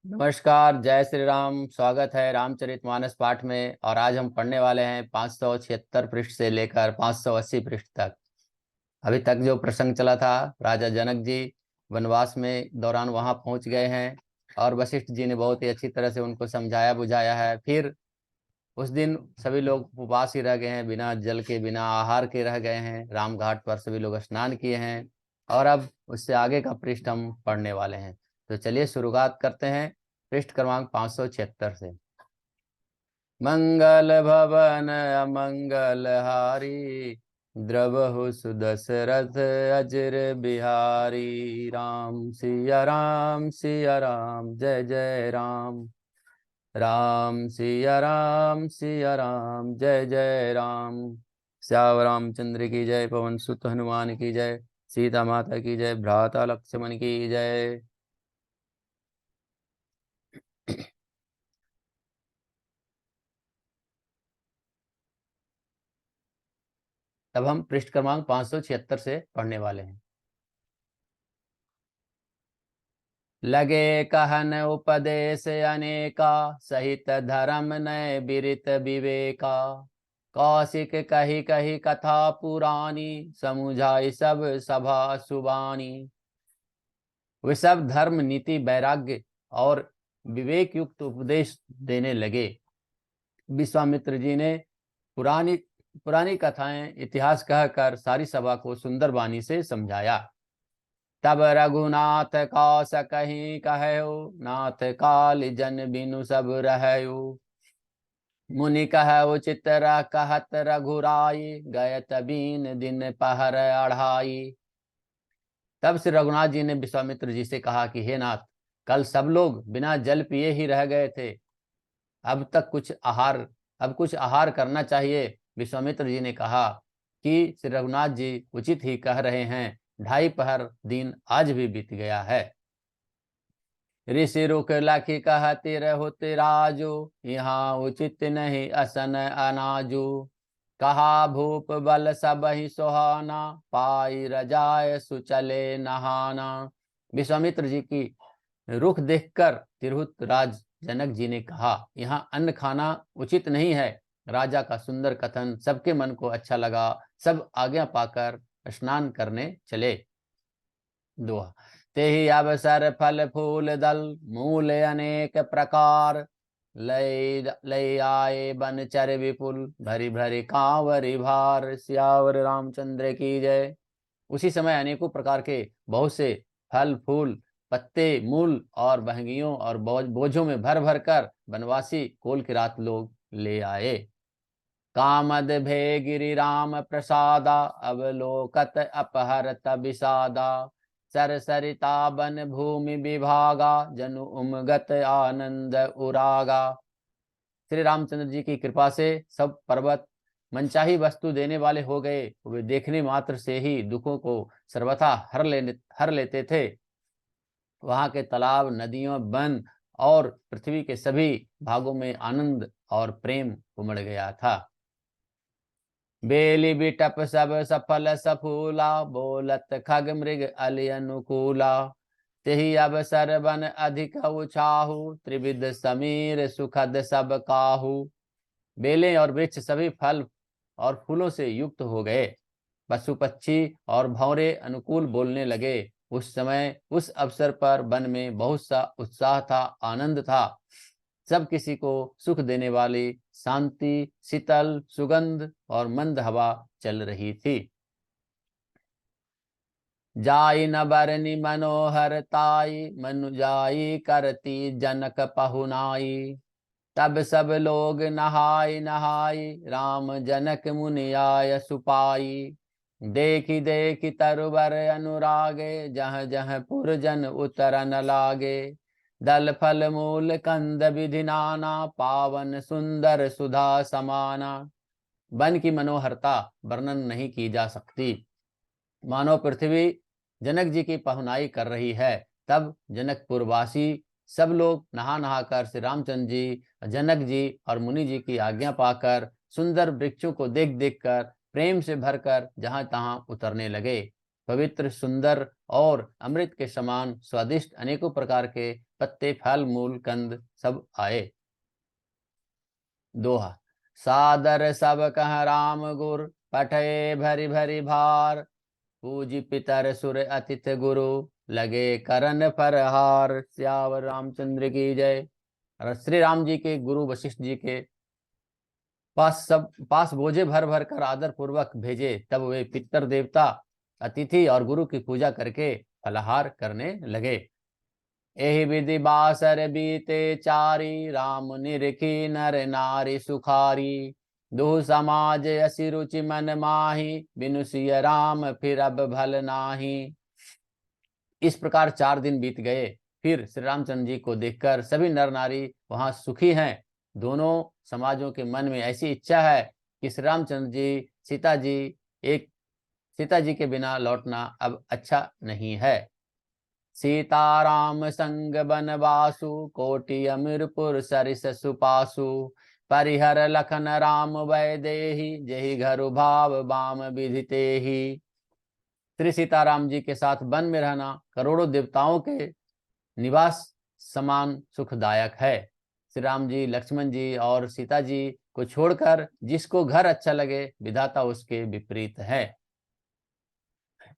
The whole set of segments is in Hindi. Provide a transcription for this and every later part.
नमस्कार, जय श्री राम। स्वागत है रामचरितमानस पाठ में। और आज हम पढ़ने वाले हैं 576 पृष्ठ से लेकर 580 पृष्ठ तक। अभी तक जो प्रसंग चला था, राजा जनक जी वनवास में दौरान वहां पहुंच गए हैं और वशिष्ठ जी ने बहुत ही अच्छी तरह से उनको समझाया बुझाया है। फिर उस दिन सभी लोग उपवास ही रह गए हैं, बिना जल के बिना आहार के रह गए हैं। राम घाट पर सभी लोग स्नान किए हैं और अब उससे आगे का पृष्ठ हम पढ़ने वाले हैं। तो चलिए शुरुआत करते हैं पृष्ठ क्रमांक 576 से। मंगल भवन अमंगल हारी, द्रवहु सुदशरथ अजर बिहारी। राम सिया राम जय जय राम। राम सिया राम जय जय राम। श्याम रामचंद्र की जय, पवन सुत हनुमान की जय, सीता माता की जय, भ्राता लक्ष्मण की जय। तब हम पृष्ठ क्रमांक 576 से पढ़ने वाले हैं। लगे कहन उपदेश अनेका, सहित धर्म नय बिरित विवेका। कौशिक कही कही कथा पुरानी, समुझाई सब सभा सुबानी। वे सब धर्म नीति वैराग्य और विवेक युक्त उपदेश देने लगे। विश्वामित्र जी ने पुरानी पुरानी कथाएं इतिहास कहकर सारी सभा को सुंदर वाणी से समझाया। तब रघुनाथ कौश कहीं कहो, नाथ काल जन बिनु सब रहयो। मुनि कहो चित्र कहत रघुराई, गयत बीन दिन पहर अढ़ाई। तब श्री रघुनाथ जी ने विश्वामित्र जी से कहा कि हे नाथ, कल सब लोग बिना जल पिए ही रह गए थे। अब कुछ आहार करना चाहिए। विश्वामित्र जी ने कहा कि श्री रघुनाथ जी उचित ही कह रहे हैं, 2.5 दिन आज भी बीत गया है। ऋषि रुख लखी कहती रहुत राजू, यहाँ उचित नहीं असन अनाजू। कहा भूप बल सब ही सुहाना, पाई रजाय सुचले नहाना। विश्वामित्र जी की रुख देखकर तिरहुत राज जनक जी ने कहा, यहाँ अन्न खाना उचित नहीं है। राजा का सुंदर कथन सबके मन को अच्छा लगा। सब आज्ञा पाकर स्नान करने चले। दोहा। तेहि अवसर फल फूल दल, मूल अनेक प्रकार। लय आए बनचर विपुल, भरी भरी कांवरी भार। सियावर रामचंद्र की जय। उसी समय अनेकों प्रकार के बहुत से फल फूल पत्ते मूल और बहंगियों और बोझों में भर भर कर बनवासी कोल की रात लोग ले आए। कामद भे गिरि राम प्रसादा, अवलोकत अपहरत विषादा। सर सरिता बन भूमि विभागा, जनु उमगत आनंद उरागा। श्री रामचंद्र जी की कृपा से सब पर्वत मनचाही वस्तु देने वाले हो गए। वे देखने मात्र से ही दुखों को सर्वथा हर लेते थे। वहां के तालाब नदियों वन और पृथ्वी के सभी भागों में आनंद और प्रेम उमड़ गया था। बेली बिटप सब सफल सफूला, बोलत खग मृग अली अनुकूला। तेहि अवसर बन अधिक उछाहु, त्रिविध समीर सुखद सब काहू। बेलें और वृक्ष सभी फल और फूलों से युक्त हो गए। पशु पक्षी और भंवरे अनुकूल बोलने लगे। उस समय उस अवसर पर वन में बहुत सा उत्साह था, आनंद था। सब किसी को सुख देने वाली शांति, शीतल सुगंध और मंद हवा चल रही थी। जाई न बरनी मनोहर ताई, मनु जाई करती जनक पहुनाई। तब सब लोग नहाय नहाई, राम जनक मुनि आय सुपाई। देखी देखी तरुवर अनुरागे, जहाँ जहाँ पुरजन उतरन लागे। दल फल मूल कंद विधि नाना, पावन सुंदर सुधा समाना। वन की मनोहरता वर्णन नहीं की जा सकती। मानो पृथ्वी जनक जी की पहुनाई कर रही है। तब जनकपुर वासी सब लोग नहा नहा कर श्री रामचंद्र जी, जनक जी और मुनि जी की आज्ञा पाकर सुंदर वृक्षों को देख देख कर प्रेम से भरकर जहां तहां उतरने लगे। पवित्र, सुंदर और अमृत के समान स्वादिष्ट अनेकों प्रकार के पत्ते, फल, मूल, कंद सब आए। दोहा। सादर सब कह राम गुर, पठे भरी भरी भार, पूजी पितर सुर अतिथ गुरु, लगे करन फरहार। सियावर रामचंद्र की जय। और श्री राम जी के गुरु वशिष्ठ जी के पास बोझे भर भर कर आदर पूर्वक भेजे। तब वे पितर देवता, अतिथि और गुरु की पूजा करके फलाहार करने लगे। एहि विधि बासर बीते चारी, राम निरखी नर नारी सुखारी। दुह समाज असी रुचि मन माही, बिनु सिय राम फिर अब भल नाही। इस प्रकार 4 दिन बीत गए। फिर श्री रामचंद्र जी को देखकर सभी नर नारी वहां सुखी हैं। दोनों समाजों के मन में ऐसी इच्छा है कि श्री रामचंद्र जी, सीता जी के बिना लौटना अब अच्छा नहीं है। सीताराम संग बनवासु, कोटि अमीरपुर सरिस सुपासु। परिहर लखन राम वैदेही, जहि घर भाव बाम विधिते ही। श्री सीताराम जी के साथ वन में रहना करोड़ों देवताओं के निवास समान सुखदायक है। श्री राम जी, लक्ष्मण जी और सीता जी को छोड़कर जिसको घर अच्छा लगे, विधाता उसके विपरीत है।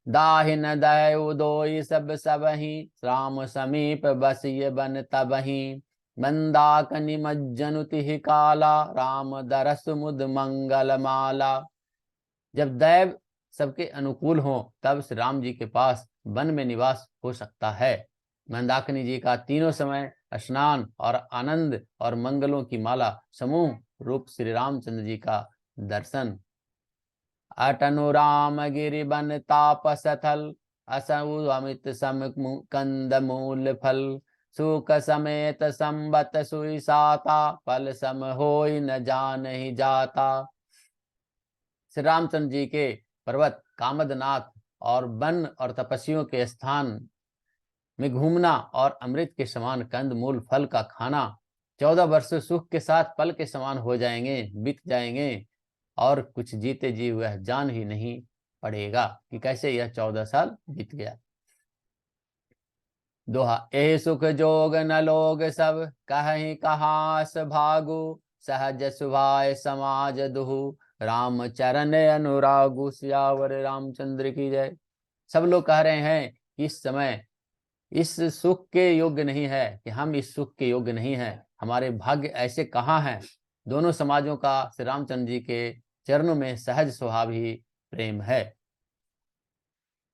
दाहिन दय उदोई सब सबही, राम समीप बसिय बन तबही। मंदाकनि मज्जनु तिहि काला, राम दरस मुद मंगल माला। जब दैव सबके अनुकूल हो तब श्री राम जी के पास वन में निवास हो सकता है। मंदाकिनी जी का तीनों समय स्नान और आनंद और मंगलों की माला समूह रूप श्री रामचंद्र जी का दर्शन। अटनु राम गिरि बन तापस थल, असउ अमित सम कंद मूल फल। सुख समेत संबत सुई साता, फल सम होई न जान ही जाता। श्री रामचंद्र जी के पर्वत कामदनाथ और वन और तपस्वियों के स्थान में घूमना और अमृत के समान कंद मूल फल का खाना 14 वर्ष सुख के साथ पल के समान हो जाएंगे, बीत जाएंगे और कुछ जीते जी हुए जान ही नहीं पड़ेगा कि कैसे यह 14 साल बीत गया। दोहा। ए सुख जोग न लोग सब, कहीं कहास भागु। सहज सुभाय समाज दुहु, राम चरण अनुरागु। सियावर रामचंद्र की जय। सब लोग कह रहे हैं कि इस समय इस सुख के योग्य नहीं है, कि हम इस सुख के योग्य नहीं हैं, हमारे भाग्य ऐसे कहाँ हैं। दोनों समाजों का श्री रामचंद्र जी के चरणों में सहज स्वभाव ही प्रेम है।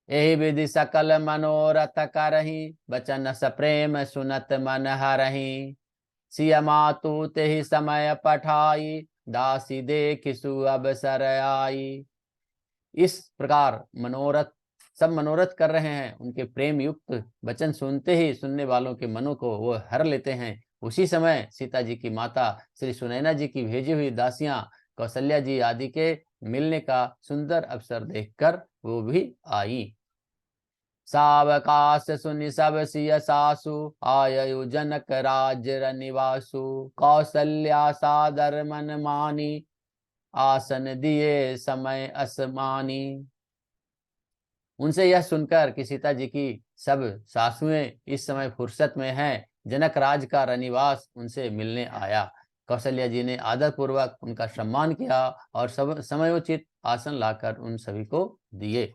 एहि विधि सकल मनोरथ करही, बचन सप्रेम सुनत मन हरही। सिय मातु तेहि समय पठाई, दासी देखि सु अवसर आई। इस प्रकार सब मनोरथ कर रहे हैं। उनके प्रेम युक्त वचन सुनते ही सुनने वालों के मनों को वो हर लेते हैं। उसी समय सीता जी की माता श्री सुनैना जी की भेजी हुई दासियां कौशल्या जी आदि के मिलने का सुंदर अवसर देखकर वो भी आई। सावकाश सुनि सब सिय सासु, आयु जनक राज निवासु। कौशल्या सादर मन मानी, आसन दिए समय असमानी। उनसे यह सुनकर कि सीता जी की सब सासुएं इस समय फुर्सत में हैं, जनक राज का रनिवास उनसे मिलने आया। कौशल्या जी ने आदर पूर्वक उनका सम्मान किया और सब समयोचित आसन लाकर उन सभी को दिए।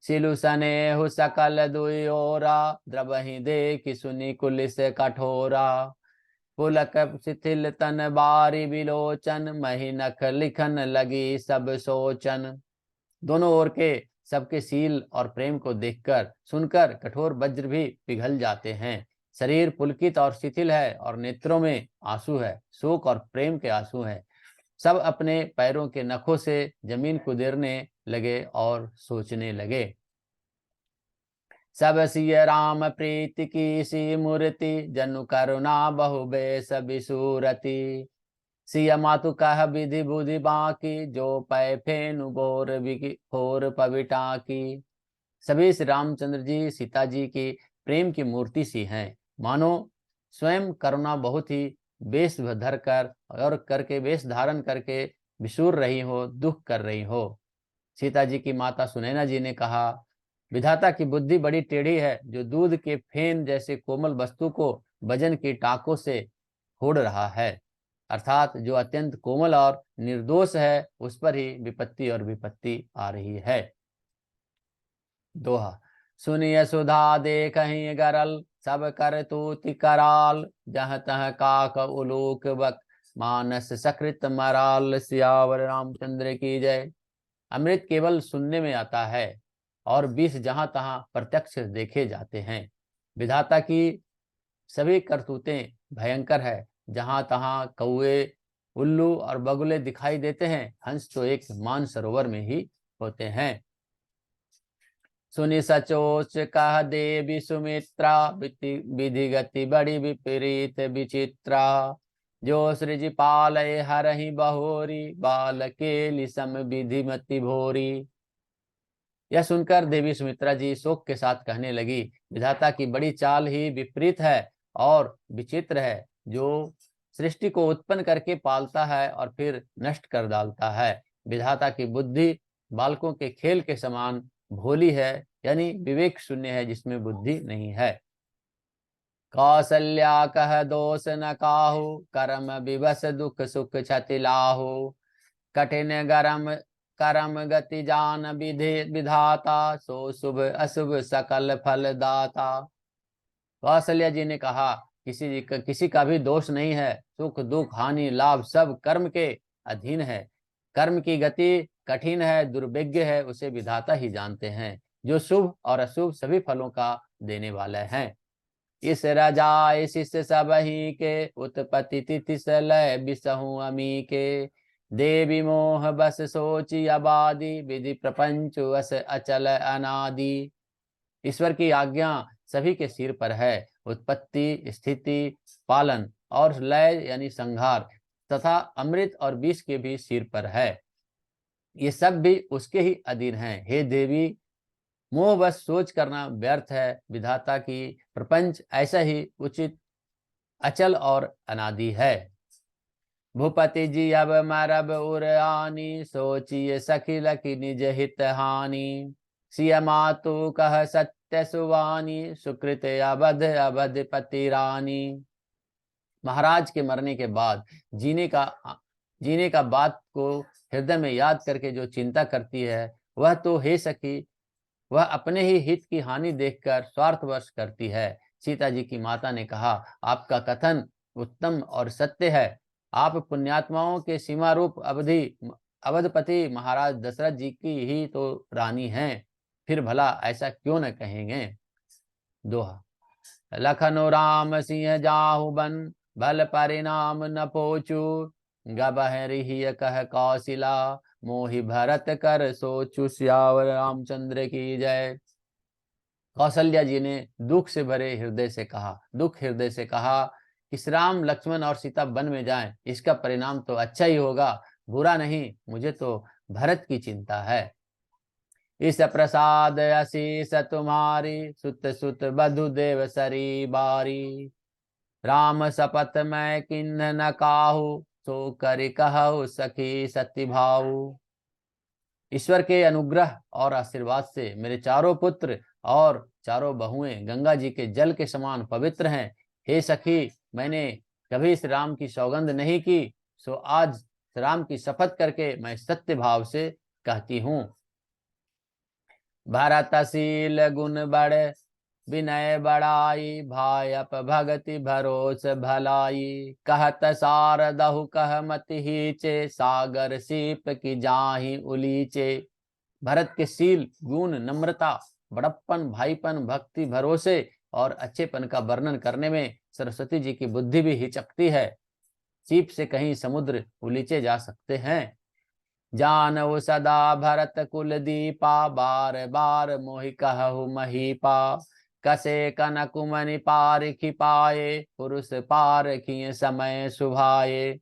सिलु सनेहु सकल दुई ओरा, द्रवहि देखि सुनि कुलिस कठोरा। पुलक शिथिल तन बारी विलोचन, मही नख लिखन लगी सब सोचन। दोनों ओर के सबके सील और प्रेम को देखकर सुनकर कठोर वज्र भी पिघल जाते हैं। शरीर पुलकित और शिथिल है और नेत्रों में आंसू है, शोक और प्रेम के आंसू हैं। सब अपने पैरों के नखों से जमीन कुदेरने लगे और सोचने लगे। सब सिय राम प्रीति की सी मूर्ति, जनु करुणा बहु बेस बिसूरति। सिय मातु कह विधि बुद्धि बाकी, जो पै फेनु भोर पविटा की। सभी श्री रामचंद्र जी सीता जी की प्रेम की मूर्ति सी हैं, मानो स्वयं करुणा बहुत ही वेश धर कर और करके वेश धारण करके विसूर रही हो, दुख कर रही हो। सीता जी की माता सुनैना जी ने कहा, विधाता की बुद्धि बड़ी टेढ़ी है, जो दूध के फेन जैसे कोमल वस्तु को वजन की टाकों से फोड़ रहा है। अर्थात जो अत्यंत कोमल और निर्दोष है, उस पर ही विपत्ति और विपत्ति आ रही है। दोहा। सुनिय सुधा देखहि गरल, सब कर तूति कराल, जहाँ तहाँ काक उलूक बक, मानस सकृत मराल। सियावर रामचंद्र की जय। अमृत केवल सुनने में आता है और विष जहां तहां प्रत्यक्ष देखे जाते हैं। विधाता की सभी करतूतें भयंकर है। जहां तहां कौए, उल्लू और बगुले दिखाई देते हैं, हंस तो एक मान सरोवर में ही होते हैं। सुनि सचोच कह देवी सुमित्रा, विधि गति बड़ी विपरीत विचित्रा। जो सृज पालय हरहि बहोरी, बाल केलि सम विधि मति भोरी। यह सुनकर देवी सुमित्रा जी शोक के साथ कहने लगी, विधाता की बड़ी चाल ही विपरीत है और विचित्र है, जो सृष्टि को उत्पन्न करके पालता है और फिर नष्ट कर डालता है। विधाता की बुद्धि बालकों के खेल के समान भोली है, यानी विवेक शून्य है, जिसमें बुद्धि नहीं है। कौसल्या कह दोष न काहू, कर्म विवश दुख सुख क्षति लाहू। कठिन गरम करम गति जान विधि विधाता, सो शुभ अशुभ सकल फल दाता। कौशल्या जी ने कहा, किसी का भी दोष नहीं है। सुख दुख हानि लाभ सब कर्म के अधीन है। कर्म की गति कठिन है, दुर्भिज्ञ है, उसे विधाता ही जानते हैं, जो शुभ और अशुभ सभी फलों का देने वाले हैं। इस रजाए शिष्य सब ही के, उत्पत्ति तिथि सलय बिसहु अमी के। देवी मोह बस सोची आबादी, विधि प्रपंच अस अचल अनादि। ईश्वर की आज्ञा सभी के सिर पर है। उत्पत्ति, स्थिति, पालन और लय यानी संहार तथा अमृत और विष के भी सिर पर है। ये सब भी उसके ही अधीन हैं। हे देवी, मोह बस सोच करना व्यर्थ है। विधाता की प्रपंच ऐसा ही उचित, अचल और अनादि है। भूपति जी अब मरब उर आनी, सोचिए सखी लकी निज हित हानि। सिय मातु कह सत्य सुवानी, सुकृत अवध अवध पति रानी। महाराज के मरने के बाद जीने का बात को हृदय में याद करके जो चिंता करती है, वह तो हे सखी, वह अपने ही हित की हानि देखकर स्वार्थवश करती है। सीता जी की माता ने कहा, आपका कथन उत्तम और सत्य है। आप पुण्यात्माओं के सीमा रूप अवधपति महाराज दशरथ जी की ही तो रानी हैं, फिर भला ऐसा क्यों न कहेंगे। दोहा। लखनऊ राम सिंह जाहु बन, भल परिणाम न पोचू। गबहरिय कह कौशिला, मोहि भरत कर सोचु। सियावर रामचंद्र की जय। कौशल्या जी ने दुख हृदय से कहा कि श्री राम, लक्ष्मण और सीता वन में जाएं, इसका परिणाम तो अच्छा ही होगा, बुरा नहीं। मुझे तो भरत की चिंता है। इस प्रसाद आशीष तुम्हारी, सुत सुत बधु देव सरी बारी। राम शपथ मैं किन्ह न काहू, सो करि कहु सखी सती भाऊ। ईश्वर के अनुग्रह और आशीर्वाद से मेरे चारों पुत्र और चारों बहुएं गंगा जी के जल के समान पवित्र हैं। हे सखी, मैंने कभी श्री राम की सौगंध नहीं की, सो आज श्री राम की शपथ करके मैं सत्य भाव से कहती हूँ। भरतशील गुण बड़, विनय बड़ाई, भायप भगति भरोस भलाई। कहत सारदहु कह मति हीचे, सागर सीप की जाहि उलीचे। भरत के शील, गुण, नम्रता, बड़प्पन, भाईपन, भक्ति, भरोसे और अच्छेपन का वर्णन करने में सरस्वती जी की बुद्धि भी हिचकती है। सीप से कहीं समुद्र उलीचे जा सकते हैं। जानऊ सदा भरत कुल दीपा, बार बार मोहि कहु महीपा। कसे कनकुमनि पारखि पाए, पुरुष पारखिय समय सुभाए।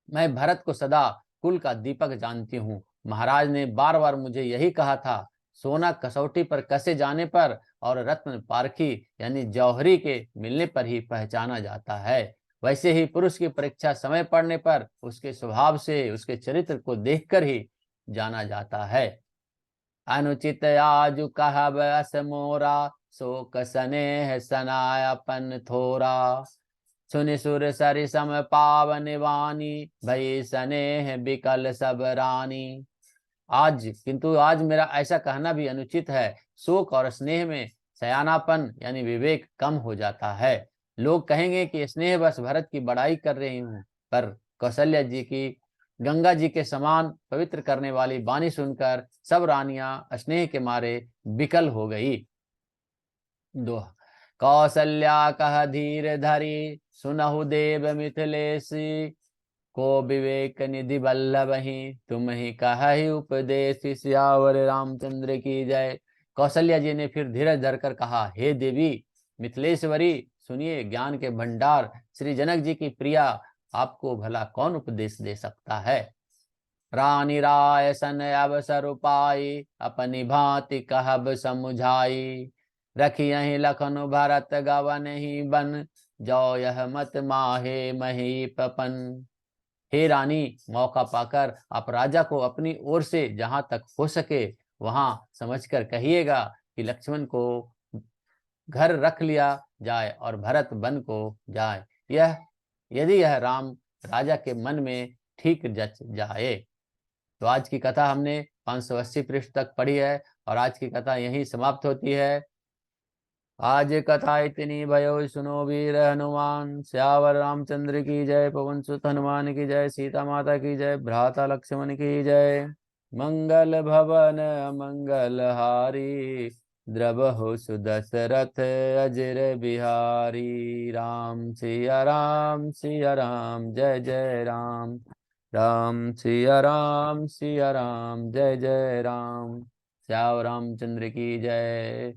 मैं भरत को सदा कुल का दीपक जानती हूँ। महाराज ने बार बार मुझे यही कहा था। सोना कसौटी पर कसे जाने पर और रत्न पारखी यानी जौहरी के मिलने पर ही पहचाना जाता है। वैसे ही पुरुष की परीक्षा समय पड़ने पर उसके स्वभाव से, उसके चरित्र को देखकर ही जाना जाता है। अनुचित आजु कहब अस मोरा, शोक स्नेह सनायपन थोरा। सुनि सुर सरि सम पावन वानी, भई स्नेह बिकल सब रानी। किंतु आज मेरा ऐसा कहना भी अनुचित है। शोक और स्नेह में सयानापन यानी विवेक कम हो जाता है। लोग कहेंगे कि स्नेह बस भरत की बड़ाई कर रही हूं, पर कौशल्या जी की गंगा जी के समान पवित्र करने वाली वाणी सुनकर सब रानियां स्नेह के मारे विकल हो गई। दोहा। कौशल्या कह धीर धरी, सुनहु देव मिथिलेशी। को विवेक निधि बल्लभहि, तुम ही कहि उपदेश। सियावर रामचंद्र की जय। कौशल्या जी ने फिर धीरज धरकर कहा, हे देवी मिथिलेश्वरी, सुनिए ज्ञान के भंडार श्री जनक जी की प्रिया, आपको भला कौन उपदेश दे सकता है। रानी राय सन अवसर पाई, अपनी भांति कहब समुझाई। रखियहि लखन भरत गवन ही बन, जो यह मत माहे महीपन। हे रानी, मौका पाकर आप राजा को अपनी ओर से जहां तक हो सके वहां समझकर कहिएगा कि लक्ष्मण को घर रख लिया जाए और भरत वन को जाए, यदि यह राम राजा के मन में ठीक जच जाए। तो आज की कथा हमने 580 पृष्ठ तक पढ़ी है और आज की कथा यहीं समाप्त होती है। आज कथा इतनी भयो सुनो वीर हनुमान, श्यावर रामचंद्र की जय। पवन सुत हनुमान की जय। सीता माता की जय। भ्राता लक्ष्मण की जय। मंगल भवन मंगल हारी, द्रवहु सुदशरथ अजर बिहारी। राम सिया राम सिया राम जय जय राम। राम सिया राम सिया राम जय जय राम। श्यावर रामचंद्र की जय।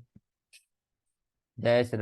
जय श्री